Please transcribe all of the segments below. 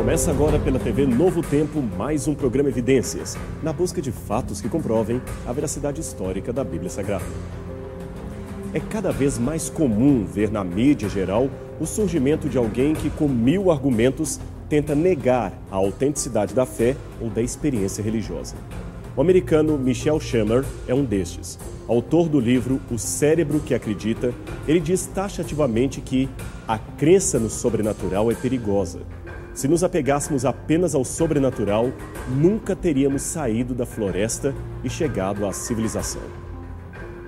Começa agora pela TV Novo Tempo mais um programa Evidências, na busca de fatos que comprovem a veracidade histórica da Bíblia Sagrada. É cada vez mais comum ver na mídia geral o surgimento de alguém que, com 1000 argumentos, tenta negar a autenticidade da fé ou da experiência religiosa. O americano Michael Shermer é um destes. Autor do livro O Cérebro que Acredita, ele diz taxativamente que a crença no sobrenatural é perigosa. Se nos apegássemos apenas ao sobrenatural, nunca teríamos saído da floresta e chegado à civilização.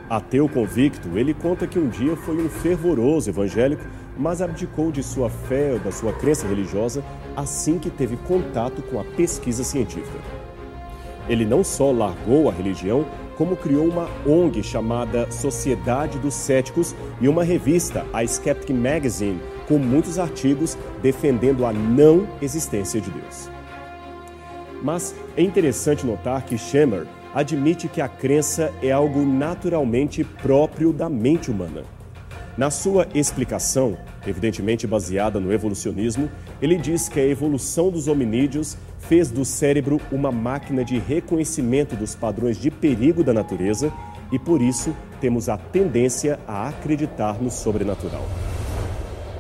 Ateu convicto, ele conta que um dia foi um fervoroso evangélico, mas abdicou de sua fé ou da sua crença religiosa assim que teve contato com a pesquisa científica. Ele não só largou a religião, como criou uma ONG chamada Sociedade dos Céticos e uma revista, a Skeptic Magazine, com muitos artigos defendendo a não existência de Deus. Mas é interessante notar que Shermer admite que a crença é algo naturalmente próprio da mente humana. Na sua explicação, evidentemente baseada no evolucionismo, ele diz que a evolução dos hominídeos fez do cérebro uma máquina de reconhecimento dos padrões de perigo da natureza e, por isso, temos a tendência a acreditar no sobrenatural.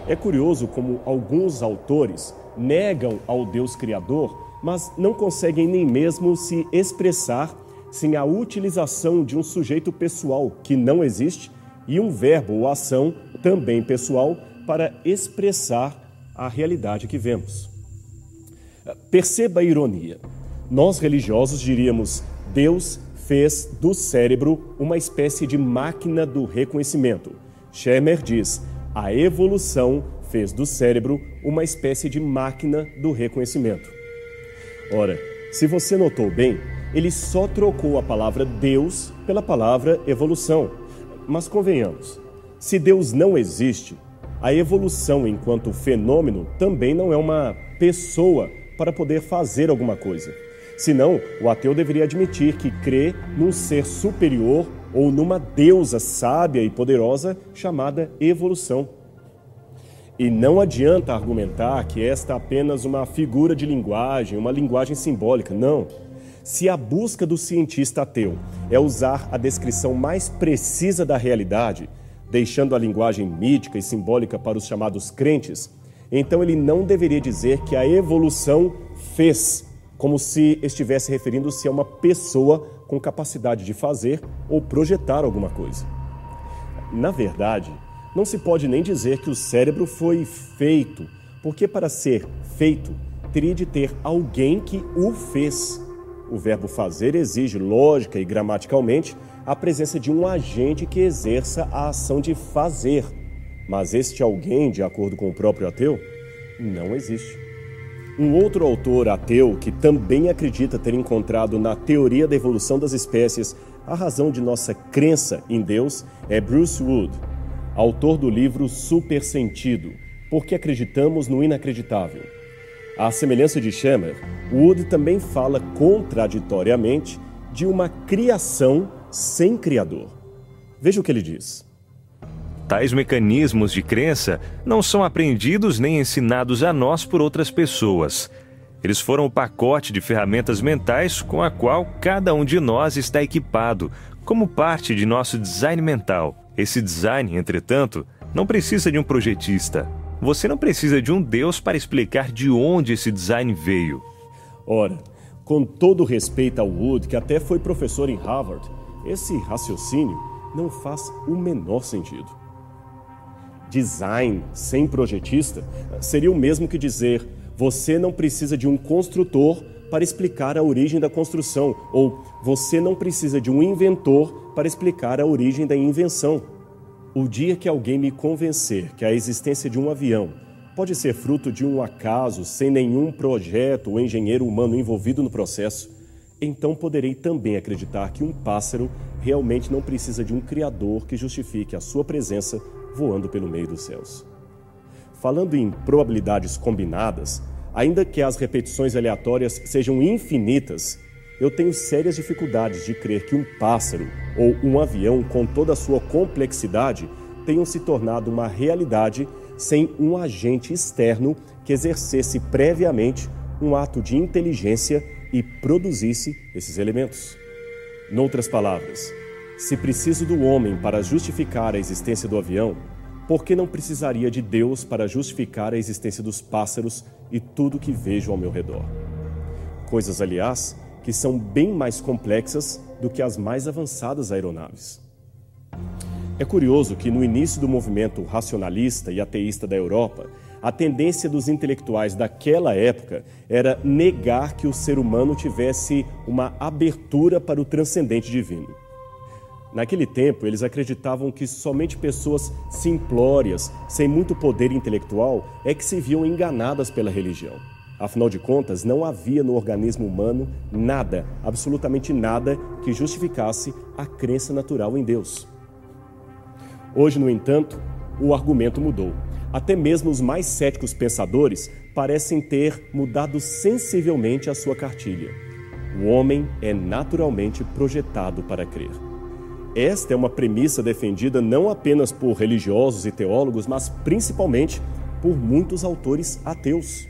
É curioso como alguns autores negam ao Deus Criador, mas não conseguem nem mesmo se expressar sem a utilização de um sujeito pessoal que não existe e um verbo ou ação também pessoal para expressar a realidade que vemos. Perceba a ironia. Nós religiosos diríamos: Deus fez do cérebro uma espécie de máquina do reconhecimento. Shermer diz: a evolução fez do cérebro uma espécie de máquina do reconhecimento. Ora, se você notou bem, ele só trocou a palavra Deus pela palavra evolução. Mas convenhamos, se Deus não existe, a evolução enquanto fenômeno também não é uma pessoa para poder fazer alguma coisa. Senão, o ateu deveria admitir que crê num ser superior ou numa deusa sábia e poderosa chamada evolução. E não adianta argumentar que esta é apenas uma figura de linguagem, uma linguagem simbólica, não. Se a busca do cientista ateu é usar a descrição mais precisa da realidade, deixando a linguagem mítica e simbólica para os chamados crentes, então ele não deveria dizer que a evolução fez, como se estivesse referindo-se a uma pessoa com capacidade de fazer ou projetar alguma coisa. Na verdade, não se pode nem dizer que o cérebro foi feito, porque para ser feito, teria de ter alguém que o fez. O verbo fazer exige, lógica e gramaticalmente, a presença de um agente que exerça a ação de fazer. Mas este alguém, de acordo com o próprio ateu, não existe. Um outro autor ateu que também acredita ter encontrado na teoria da evolução das espécies a razão de nossa crença em Deus é Bruce Wood, autor do livro Supersentido, Porque Acreditamos no Inacreditável. À semelhança de Shermer, Wood também fala contraditoriamente de uma criação sem criador. Veja o que ele diz. Tais mecanismos de crença não são aprendidos nem ensinados a nós por outras pessoas. Eles foram o pacote de ferramentas mentais com a qual cada um de nós está equipado, como parte de nosso design mental. Esse design, entretanto, não precisa de um projetista. Você não precisa de um Deus para explicar de onde esse design veio. Ora, com todo respeito ao Wood, que até foi professor em Harvard, esse raciocínio não faz o menor sentido. Design sem projetista seria o mesmo que dizer: você não precisa de um construtor para explicar a origem da construção, ou você não precisa de um inventor para explicar a origem da invenção. O dia que alguém me convencer que a existência de um avião pode ser fruto de um acaso, sem nenhum projeto ou engenheiro humano envolvido no processo, então poderei também acreditar que um pássaro realmente não precisa de um criador que justifique a sua presença voando pelo meio dos céus. Falando em probabilidades combinadas, ainda que as repetições aleatórias sejam infinitas, eu tenho sérias dificuldades de crer que um pássaro ou um avião, com toda a sua complexidade, tenham se tornado uma realidade sem um agente externo que exercesse previamente um ato de inteligência e produzisse esses elementos. Noutras palavras, se preciso do homem para justificar a existência do avião, por que não precisaria de Deus para justificar a existência dos pássaros e tudo que vejo ao meu redor? Coisas, aliás, que são bem mais complexas do que as mais avançadas aeronaves. É curioso que no início do movimento racionalista e ateísta da Europa, a tendência dos intelectuais daquela época era negar que o ser humano tivesse uma abertura para o transcendente divino. Naquele tempo, eles acreditavam que somente pessoas simplórias, sem muito poder intelectual, é que se viam enganadas pela religião. Afinal de contas, não havia no organismo humano nada, absolutamente nada, que justificasse a crença natural em Deus. Hoje, no entanto, o argumento mudou. Até mesmo os mais céticos pensadores parecem ter mudado sensivelmente a sua cartilha. O homem é naturalmente projetado para crer. Esta é uma premissa defendida não apenas por religiosos e teólogos, mas principalmente por muitos autores ateus.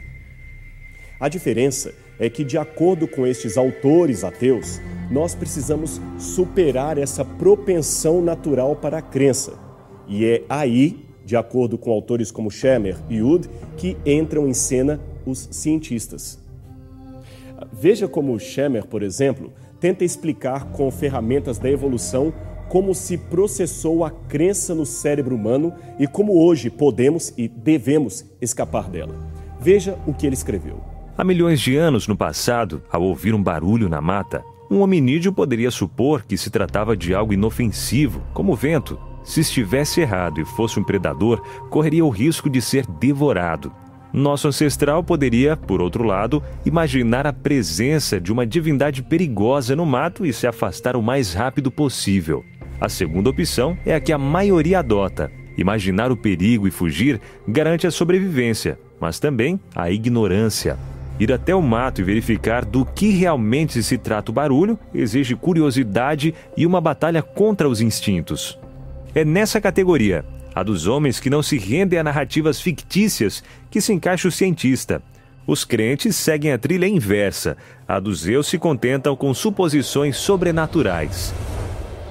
A diferença é que, de acordo com estes autores ateus, nós precisamos superar essa propensão natural para a crença. E é aí, de acordo com autores como Schemer e Udd, que entram em cena os cientistas. Veja como Schemer, por exemplo, tenta explicar com ferramentas da evolução como se processou a crença no cérebro humano e como hoje podemos e devemos escapar dela. Veja o que ele escreveu. Há milhões de anos no passado, ao ouvir um barulho na mata, um hominídeo poderia supor que se tratava de algo inofensivo, como o vento. Se estivesse errado e fosse um predador, correria o risco de ser devorado. Nosso ancestral poderia, por outro lado, imaginar a presença de uma divindade perigosa no mato e se afastar o mais rápido possível. A segunda opção é a que a maioria adota. Imaginar o perigo e fugir garante a sobrevivência, mas também a ignorância. Ir até o mato e verificar do que realmente se trata o barulho exige curiosidade e uma batalha contra os instintos. É nessa categoria, a dos homens que não se rendem a narrativas fictícias, que se encaixa o cientista. Os crentes seguem a trilha inversa. A dos eu se contentam com suposições sobrenaturais.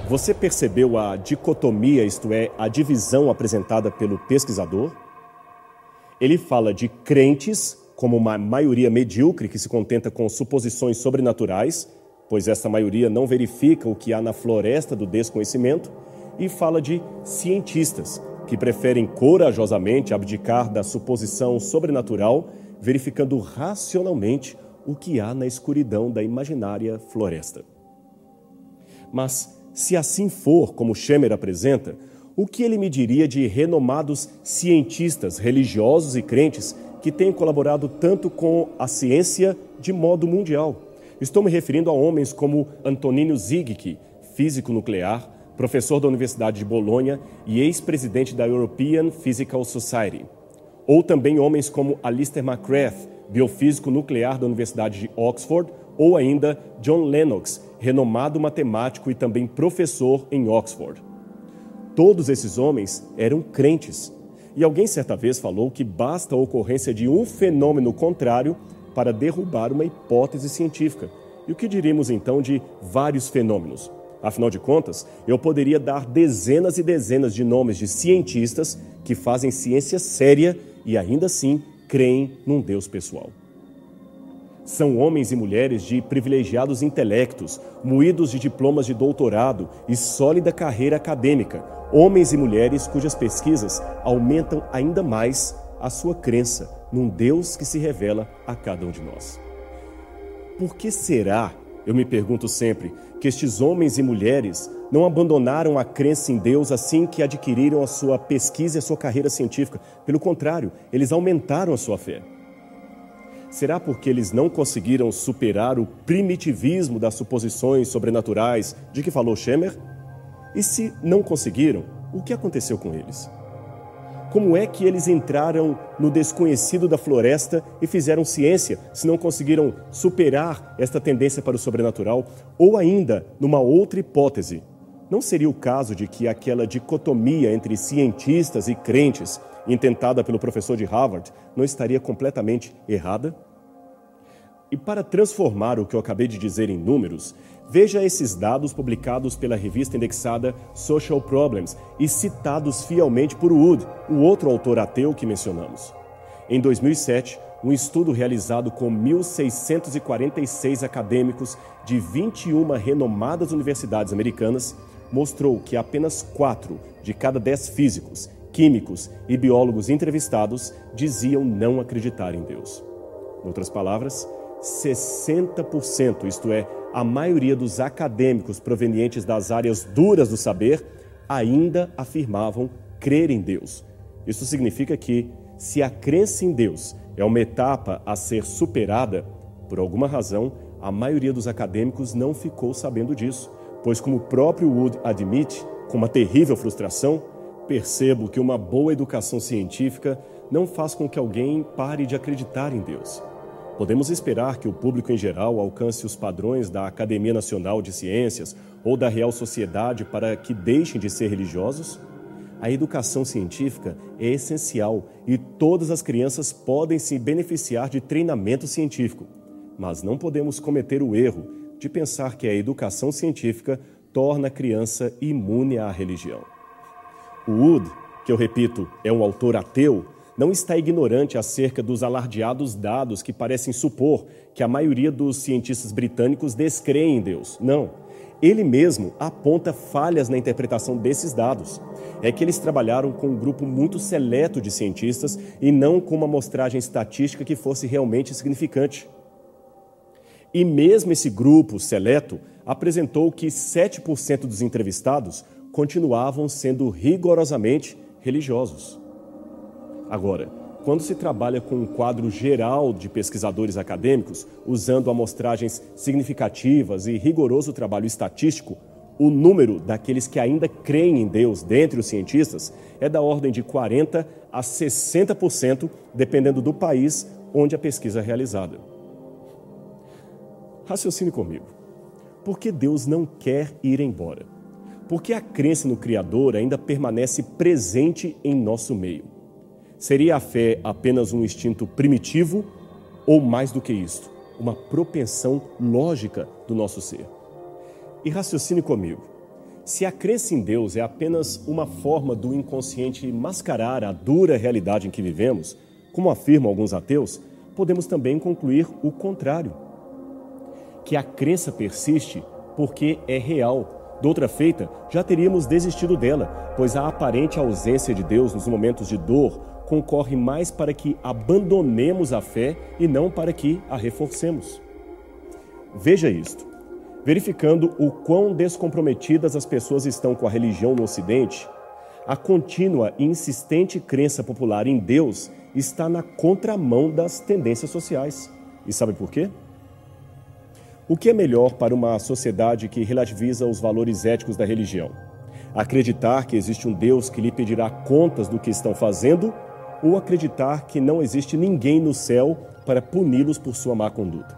Você percebeu a dicotomia, isto é, a divisão apresentada pelo pesquisador? Ele fala de crentes como uma maioria medíocre que se contenta com suposições sobrenaturais, pois essa maioria não verifica o que há na floresta do desconhecimento, e fala de cientistas, que preferem corajosamente abdicar da suposição sobrenatural, verificando racionalmente o que há na escuridão da imaginária floresta. Mas, se assim for, como Schemer apresenta, o que ele me diria de renomados cientistas religiosos e crentes que têm colaborado tanto com a ciência de modo mundial? Estou me referindo a homens como Antonino Zigic, físico nuclear, professor da Universidade de Bolonha e ex-presidente da European Physical Society. Ou também homens como Alistair McGrath, biofísico nuclear da Universidade de Oxford, ou ainda John Lennox, renomado matemático e também professor em Oxford. Todos esses homens eram crentes. E alguém certa vez falou que basta a ocorrência de um fenômeno contrário para derrubar uma hipótese científica. E o que diríamos então de vários fenômenos? Afinal de contas, eu poderia dar dezenas e dezenas de nomes de cientistas que fazem ciência séria e ainda assim creem num Deus pessoal. São homens e mulheres de privilegiados intelectos, moídos de diplomas de doutorado e sólida carreira acadêmica, homens e mulheres cujas pesquisas aumentam ainda mais a sua crença num Deus que se revela a cada um de nós. Por que será, eu me pergunto sempre, que estes homens e mulheres não abandonaram a crença em Deus assim que adquiriram a sua pesquisa e a sua carreira científica? Pelo contrário, eles aumentaram a sua fé. Será porque eles não conseguiram superar o primitivismo das suposições sobrenaturais de que falou Schemer? E se não conseguiram, o que aconteceu com eles? Como é que eles entraram no desconhecido da floresta e fizeram ciência, se não conseguiram superar esta tendência para o sobrenatural? Ou ainda, numa outra hipótese, não seria o caso de que aquela dicotomia entre cientistas e crentes, intentada pelo professor de Harvard, não estaria completamente errada? E para transformar o que eu acabei de dizer em números, veja esses dados publicados pela revista indexada Social Problems e citados fielmente por Wood, o outro autor ateu que mencionamos. Em 2007, um estudo realizado com 1.646 acadêmicos de 21 renomadas universidades americanas mostrou que apenas 4 de cada 10 físicos, químicos e biólogos entrevistados diziam não acreditar em Deus. Em outras palavras, 60%, isto é, a maioria dos acadêmicos provenientes das áreas duras do saber, ainda afirmavam crer em Deus. Isso significa que, se a crença em Deus é uma etapa a ser superada, por alguma razão, a maioria dos acadêmicos não ficou sabendo disso, pois, como o próprio Wood admite, com uma terrível frustração, percebo que uma boa educação científica não faz com que alguém pare de acreditar em Deus. Podemos esperar que o público em geral alcance os padrões da Academia Nacional de Ciências ou da Real Sociedade para que deixem de ser religiosos? A educação científica é essencial e todas as crianças podem se beneficiar de treinamento científico, mas não podemos cometer o erro de pensar que a educação científica torna a criança imune à religião. O Wood, que eu repito, é um autor ateu, não está ignorante acerca dos alardeados dados que parecem supor que a maioria dos cientistas britânicos descreem em Deus. Não. Ele mesmo aponta falhas na interpretação desses dados. É que eles trabalharam com um grupo muito seleto de cientistas e não com uma amostragem estatística que fosse realmente significante. E mesmo esse grupo seleto apresentou que 7% dos entrevistados continuavam sendo rigorosamente religiosos. Agora, quando se trabalha com um quadro geral de pesquisadores acadêmicos, usando amostragens significativas e rigoroso trabalho estatístico, o número daqueles que ainda creem em Deus dentre os cientistas é da ordem de 40% a 60%, dependendo do país onde a pesquisa é realizada. Raciocine comigo. Por que Deus não quer ir embora? Por que a crença no Criador ainda permanece presente em nosso meio? Seria a fé apenas um instinto primitivo ou, mais do que isto, uma propensão lógica do nosso ser? E raciocine comigo. Se a crença em Deus é apenas uma forma do inconsciente mascarar a dura realidade em que vivemos, como afirmam alguns ateus, podemos também concluir o contrário. Que a crença persiste porque é real. Doutra feita, já teríamos desistido dela, pois a aparente ausência de Deus nos momentos de dor concorre mais para que abandonemos a fé e não para que a reforcemos. Veja isto. Verificando o quão descomprometidas as pessoas estão com a religião no Ocidente, a contínua e insistente crença popular em Deus está na contramão das tendências sociais. E sabe por quê? O que é melhor para uma sociedade que relativiza os valores éticos da religião? Acreditar que existe um Deus que lhe pedirá contas do que estão fazendo ou acreditar que não existe ninguém no céu para puni-los por sua má conduta?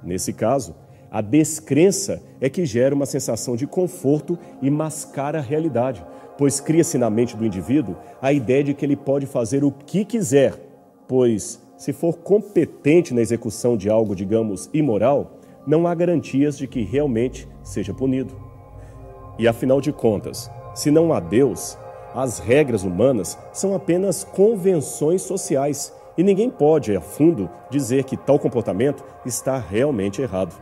Nesse caso, a descrença é que gera uma sensação de conforto e mascara a realidade, pois cria-se na mente do indivíduo a ideia de que ele pode fazer o que quiser, pois, se for competente na execução de algo, digamos, imoral, não há garantias de que realmente seja punido. E afinal de contas, se não há Deus, as regras humanas são apenas convenções sociais e ninguém pode, a fundo, dizer que tal comportamento está realmente errado.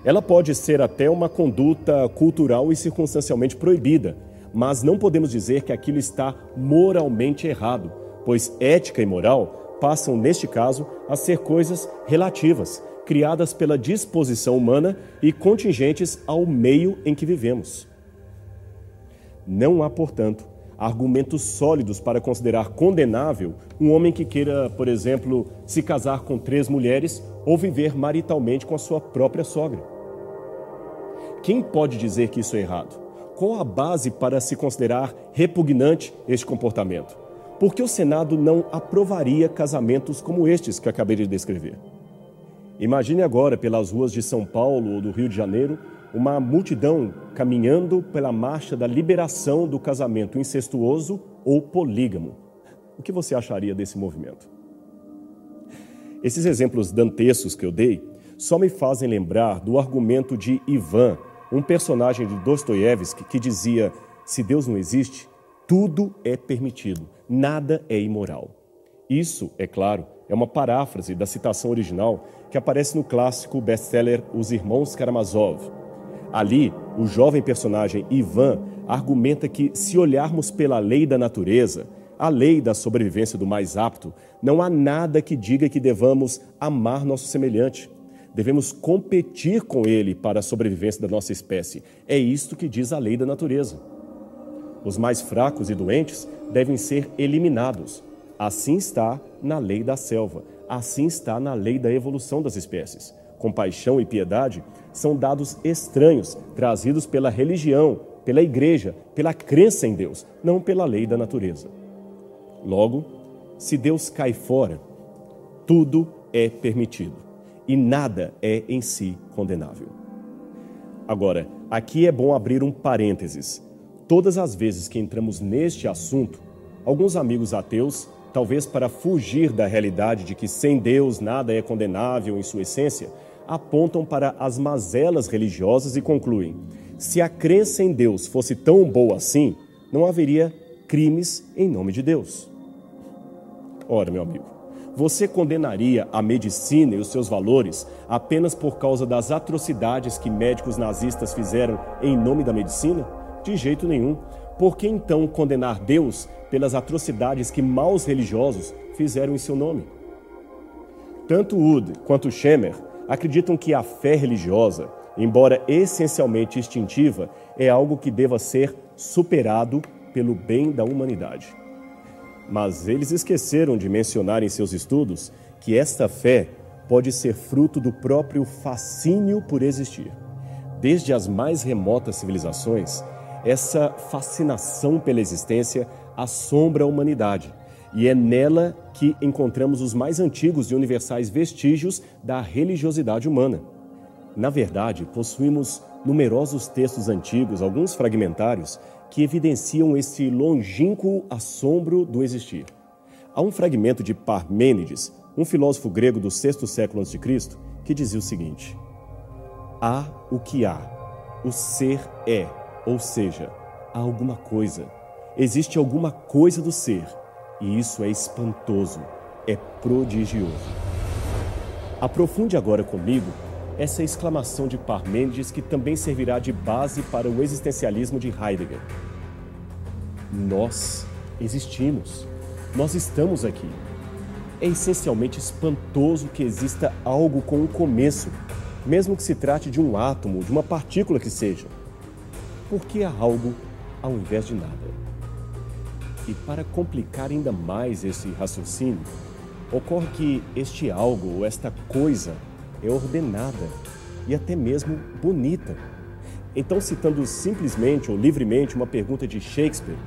Ela pode ser até uma conduta cultural e circunstancialmente proibida, mas não podemos dizer que aquilo está moralmente errado, pois ética e moral passam, neste caso, a ser coisas relativas, criadas pela disposição humana e contingentes ao meio em que vivemos. Não há, portanto, argumentos sólidos para considerar condenável um homem que queira, por exemplo, se casar com 3 mulheres ou viver maritalmente com a sua própria sogra. Quem pode dizer que isso é errado? Qual a base para se considerar repugnante este comportamento? Por que o Senado não aprovaria casamentos como estes que acabei de descrever? Imagine agora, pelas ruas de São Paulo ou do Rio de Janeiro, uma multidão caminhando pela marcha da liberação do casamento incestuoso ou polígamo. O que você acharia desse movimento? Esses exemplos dantescos que eu dei só me fazem lembrar do argumento de Ivan, um personagem de Dostoiévski que dizia: se Deus não existe, tudo é permitido, nada é imoral. Isso, é claro, é uma paráfrase da citação original que aparece no clássico best-seller Os Irmãos Karamazov. Ali, o jovem personagem Ivan argumenta que, se olharmos pela lei da natureza, a lei da sobrevivência do mais apto, não há nada que diga que devamos amar nosso semelhante. Devemos competir com ele para a sobrevivência da nossa espécie. É isto que diz a lei da natureza. Os mais fracos e doentes devem ser eliminados. Assim está na lei da selva. Assim está na lei da evolução das espécies. Compaixão e piedade são dados estranhos, trazidos pela religião, pela igreja, pela crença em Deus, não pela lei da natureza. Logo, se Deus cai fora, tudo é permitido e nada é em si condenável. Agora, aqui é bom abrir um parênteses. Todas as vezes que entramos neste assunto, alguns amigos ateus, talvez para fugir da realidade de que sem Deus nada é condenável em sua essência, apontam para as mazelas religiosas e concluem: se a crença em Deus fosse tão boa assim, não haveria crimes em nome de Deus. Ora, meu amigo, você condenaria a medicina e os seus valores apenas por causa das atrocidades que médicos nazistas fizeram em nome da medicina? De jeito nenhum. Por que então condenar Deus pelas atrocidades que maus religiosos fizeram em seu nome? Tanto Wood quanto Schemer acreditam que a fé religiosa, embora essencialmente instintiva, é algo que deva ser superado pelo bem da humanidade. Mas eles esqueceram de mencionar em seus estudos que esta fé pode ser fruto do próprio fascínio por existir. Desde as mais remotas civilizações, essa fascinação pela existência assombra a humanidade, e é nela que encontramos os mais antigos e universais vestígios da religiosidade humana. Na verdade, possuímos numerosos textos antigos, alguns fragmentários, que evidenciam esse longínquo assombro do existir. Há um fragmento de Parmênides, um filósofo grego do VI século a.C., que dizia o seguinte: há o que há, o ser é, ou seja, há alguma coisa, existe alguma coisa do ser, e isso é espantoso, é prodigioso. Aprofunde agora comigo essa exclamação de Parmênides, que também servirá de base para o existencialismo de Heidegger. Nós existimos, nós estamos aqui. É essencialmente espantoso que exista algo com um começo, mesmo que se trate de um átomo, de uma partícula que seja. Por que há algo ao invés de nada? E para complicar ainda mais esse raciocínio, ocorre que este algo, ou esta coisa, é ordenada e até mesmo bonita. Então, citando simplesmente ou livremente uma pergunta de Shakespeare,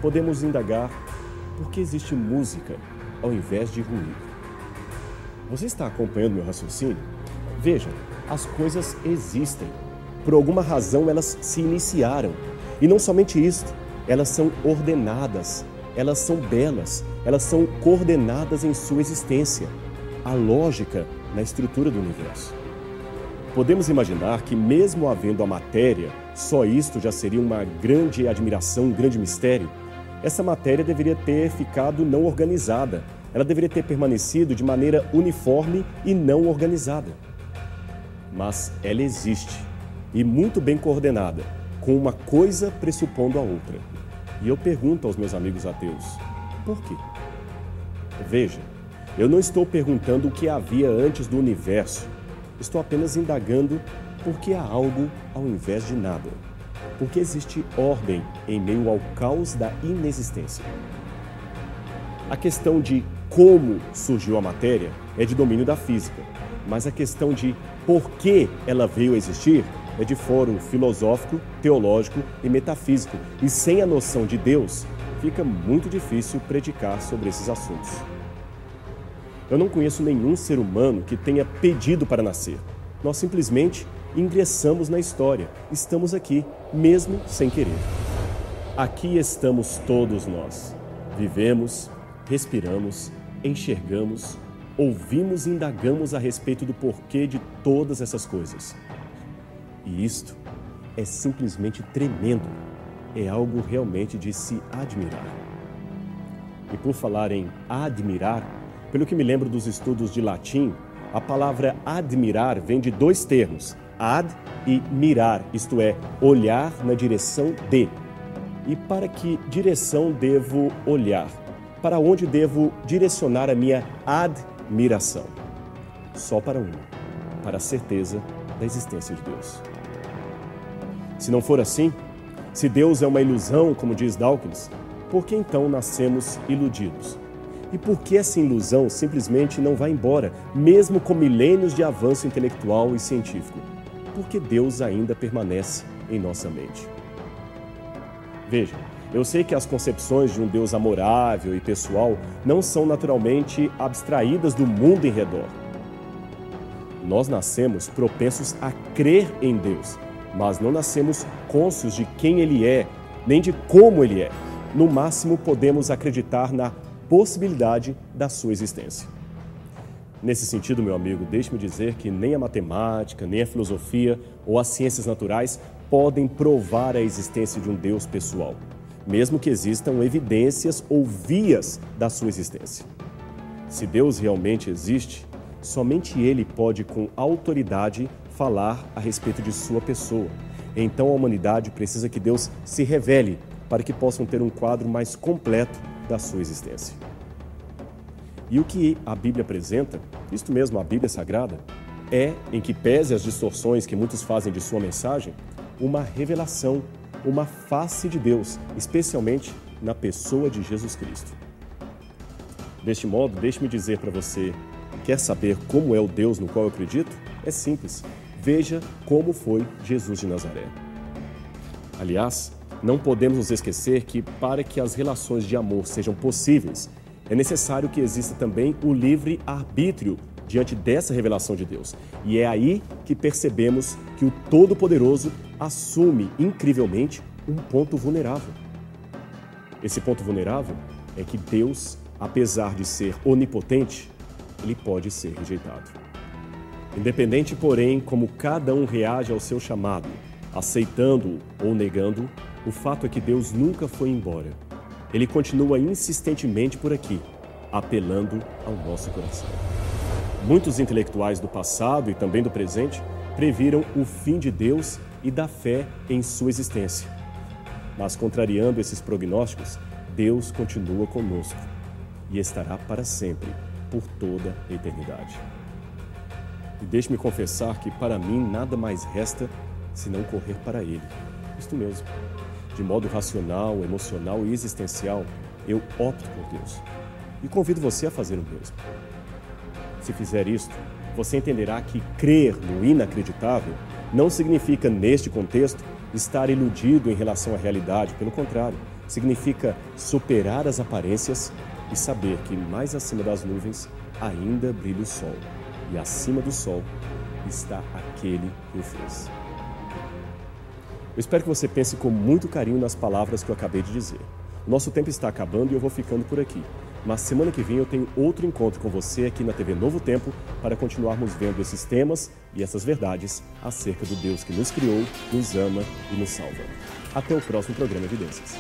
podemos indagar: por que existe música ao invés de ruído? Você está acompanhando meu raciocínio? Veja, as coisas existem. Por alguma razão elas se iniciaram. E não somente isto, elas são ordenadas, elas são belas, elas são coordenadas em sua existência. A lógica na estrutura do universo. Podemos imaginar que, mesmo havendo a matéria, só isto já seria uma grande admiração, um grande mistério. Essa matéria deveria ter ficado não organizada. Ela deveria ter permanecido de maneira uniforme e não organizada. Mas ela existe, e muito bem coordenada, com uma coisa pressupondo a outra. E eu pergunto aos meus amigos ateus: por quê? Veja, eu não estou perguntando o que havia antes do universo. Estou apenas indagando por que há algo ao invés de nada. Porque existe ordem em meio ao caos da inexistência. A questão de como surgiu a matéria é de domínio da física, mas a questão de por que ela veio a existir é de fórum filosófico, teológico e metafísico. E sem a noção de Deus, fica muito difícil predicar sobre esses assuntos. Eu não conheço nenhum ser humano que tenha pedido para nascer. Nós simplesmente ingressamos na história. Estamos aqui, mesmo sem querer. Aqui estamos todos nós. Vivemos, respiramos, enxergamos, ouvimos e indagamos a respeito do porquê de todas essas coisas. E isto é simplesmente tremendo. É algo realmente de se admirar. E por falar em admirar, pelo que me lembro dos estudos de latim, a palavra admirar vem de dois termos, ad e mirar, isto é, olhar na direção de. E para que direção devo olhar? Para onde devo direcionar a minha admiração? Só para uma, para a certeza da existência de Deus. Se não for assim, se Deus é uma ilusão, como diz Dawkins, por que então nascemos iludidos? E por que essa ilusão simplesmente não vai embora, mesmo com milênios de avanço intelectual e científico? Porque Deus ainda permanece em nossa mente. Veja, eu sei que as concepções de um Deus amorável e pessoal não são naturalmente abstraídas do mundo em redor. Nós nascemos propensos a crer em Deus, mas não nascemos cônscios de quem Ele é, nem de como Ele é. No máximo, podemos acreditar na possibilidade da sua existência. Nesse sentido, meu amigo, deixe-me dizer que nem a matemática, nem a filosofia ou as ciências naturais podem provar a existência de um Deus pessoal, mesmo que existam evidências ou vias da sua existência. Se Deus realmente existe, somente Ele pode, com autoridade, falar a respeito de sua pessoa. Então a humanidade precisa que Deus se revele para que possam ter um quadro mais completo da sua existência. E o que a Bíblia apresenta, isto mesmo, a Bíblia Sagrada, é, em que pese as distorções que muitos fazem de sua mensagem, uma revelação, uma face de Deus, especialmente na pessoa de Jesus Cristo. Deste modo, deixe-me dizer para você, quer saber como é o Deus no qual eu acredito? É simples, veja como foi Jesus de Nazaré. Aliás, não podemos nos esquecer que, para que as relações de amor sejam possíveis, é necessário que exista também o livre-arbítrio diante dessa revelação de Deus. E é aí que percebemos que o Todo-Poderoso assume, incrivelmente, um ponto vulnerável. Esse ponto vulnerável é que Deus, apesar de ser onipotente, ele pode ser rejeitado. Independente, porém, como cada um reage ao seu chamado, aceitando-o ou negando-o, o fato é que Deus nunca foi embora. Ele continua insistentemente por aqui, apelando ao nosso coração. Muitos intelectuais do passado e também do presente previram o fim de Deus e da fé em sua existência. Mas, contrariando esses prognósticos, Deus continua conosco e estará para sempre, por toda a eternidade. E deixe-me confessar que, para mim, nada mais resta senão correr para Ele. Isto mesmo. De modo racional, emocional e existencial, eu opto por Deus. E convido você a fazer o mesmo. Se fizer isto, você entenderá que crer no inacreditável não significa, neste contexto, estar iludido em relação à realidade. Pelo contrário, significa superar as aparências e saber que mais acima das nuvens ainda brilha o sol. E acima do sol está aquele que o fez. Eu espero que você pense com muito carinho nas palavras que eu acabei de dizer. O nosso tempo está acabando e eu vou ficando por aqui. Mas semana que vem eu tenho outro encontro com você aqui na TV Novo Tempo para continuarmos vendo esses temas e essas verdades acerca do Deus que nos criou, nos ama e nos salva. Até o próximo programa Evidências.